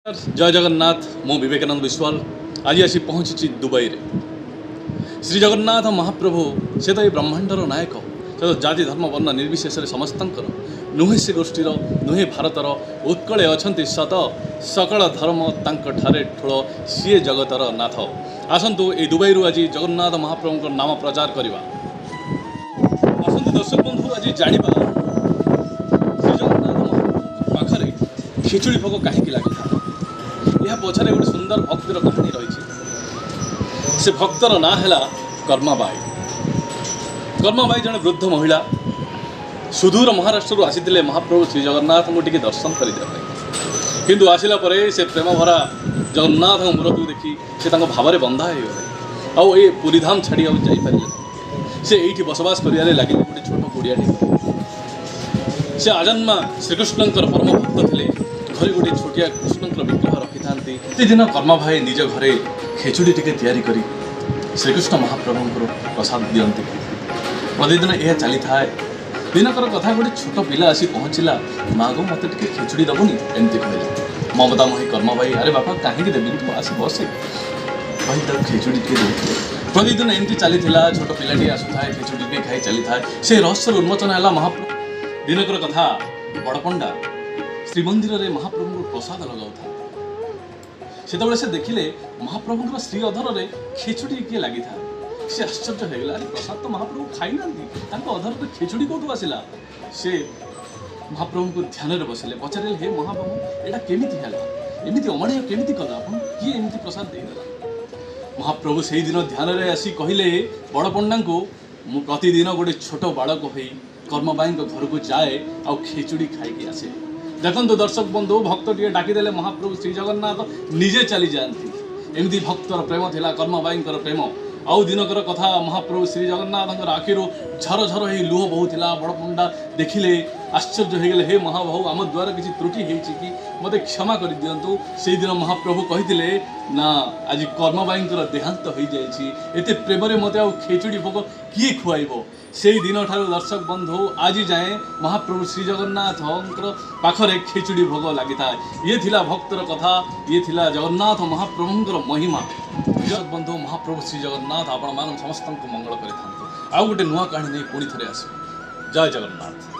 जय जगन्नाथ मु विवेकानंद विश्वाल आज आसी पहुँची दुबई रे। श्री जगन्नाथ महाप्रभु से तो ये ब्रह्मांडर नायक से तो जाति धर्म वर्ण निर्विशेष समस्तंकर नुहे से गोष्ठीर नुहे भारतर उत्कले अच्छा सत सकल धर्म तांकठारे ठूल सी जगतर नाथ। आसतु ये दुबई रु आज जगन्नाथ महाप्रभु नाम प्रचार करवा। आसतु दर्शक बंधु आज जानिबा श्री जगन्नाथ महाप्रभु पाखरे खिचुड़ी भोग कहीं लगी यह पछरे गोटे सुंदर भक्तिर कहानी रही। से भक्तर ना है कर्माबाई। कर्माबाई जड़े वृद्ध महिला सुदूर महाराष्ट्र आसी महाप्रभु श्री जगन्नाथ को टी दर्शन करने किंतु आसला से प्रेम भरा जगन्नाथ मूर्त देखी से भाव बंधा हो गले आउ ये पुरीधाम छाड़ी आपारे से ये बसवास कर लगे गोटे छोट कुड़िया से आजन्मा श्रीकृष्ण परम भक्त थे घरे गोटे छोटिया कृष्ण विग्रह रखी था। प्रतिदिन कर्मा भाई निज घरे खेचुड़ी टिके तैयारी करी श्रीकृष्ण महाप्रभु प्रसाद दियंती। प्रतिदिन यह चली था। दिनकर कथा गोटे छोट पिला आसी पहुँचला माँ गो मत टे खेचुड़ी दबुनि एमती कहला। ममता मोही कर्मा भाई अरे बापा कहीं देवी तू आस बसे कहीं तक खेचुड़ी टे दे। प्रतिदिन एमती चली छोट पिलाटी आसुए खेचुड़ी टे खाई चली था। से रहस्य उन्मोचन है महाप्रभु। दिनकर कथा बड़पंडा श्रीमंदिर रे महाप्रभु प्रसाद लगाऊ था से से देखिले महाप्रभु श्री अधर रे खेचुड़ी किए लगी था। से आश्चर्य हो गला अरे प्रसाद तो महाप्रभु खाई ना अधर तो खेचुड़ी कौटू आसला। से महाप्रभु को ध्यान रे बसिले पचारे हे महाप्रभु एटा केमिति हैला एमिति अमणिय केमिति कला आपन किए एमिति प्रसाद देदेला। महाप्रभु से दिन ध्यान रे आसी कहिले बड़ पंडा को मु प्रतिदिन गोटे छोट बालक होई कर्मबाई घर को जाए आ खेचुड़ी खाई आसे। देखो दर्शक बंधु भक्त टे डाकिदेले महाप्रभु श्री जगन्नाथ निजे चली जाती। एमती भक्तर प्रेम थिला कर्मबाई प्रेम। आउ दिनकर कथा महाप्रभु श्री जगन्नाथ आखिर झर झर ही लुह बहुला। बड़ पंडा देखिले आश्चर्य हो गले हे महाबाहु आम द्वारा किसी त्रुटि कि मते क्षमा कर दियंतु। से दिन महाप्रभु कहिथिले ना आज कर्मबाई देहांत हो जाइछि एते प्रेम रे मते आ खेचुड़ी भोग किए खुआइबो। से दिन ठार दर्शक बंधु आज जाए महाप्रभु श्री जगन्नाथ पाखरे खेचुड़ी भोग लगी था। ये थिला भक्तर कथा ये थिला जगन्नाथ महाप्रभुंकर महिमा। दर्शक बंधु महाप्रभु श्री जगन्नाथ आपण मान समस्त मंगल करि थांतु। आउ गोटे नुआ कहानी नहीं पुणी थे आस। जय जगन्नाथ।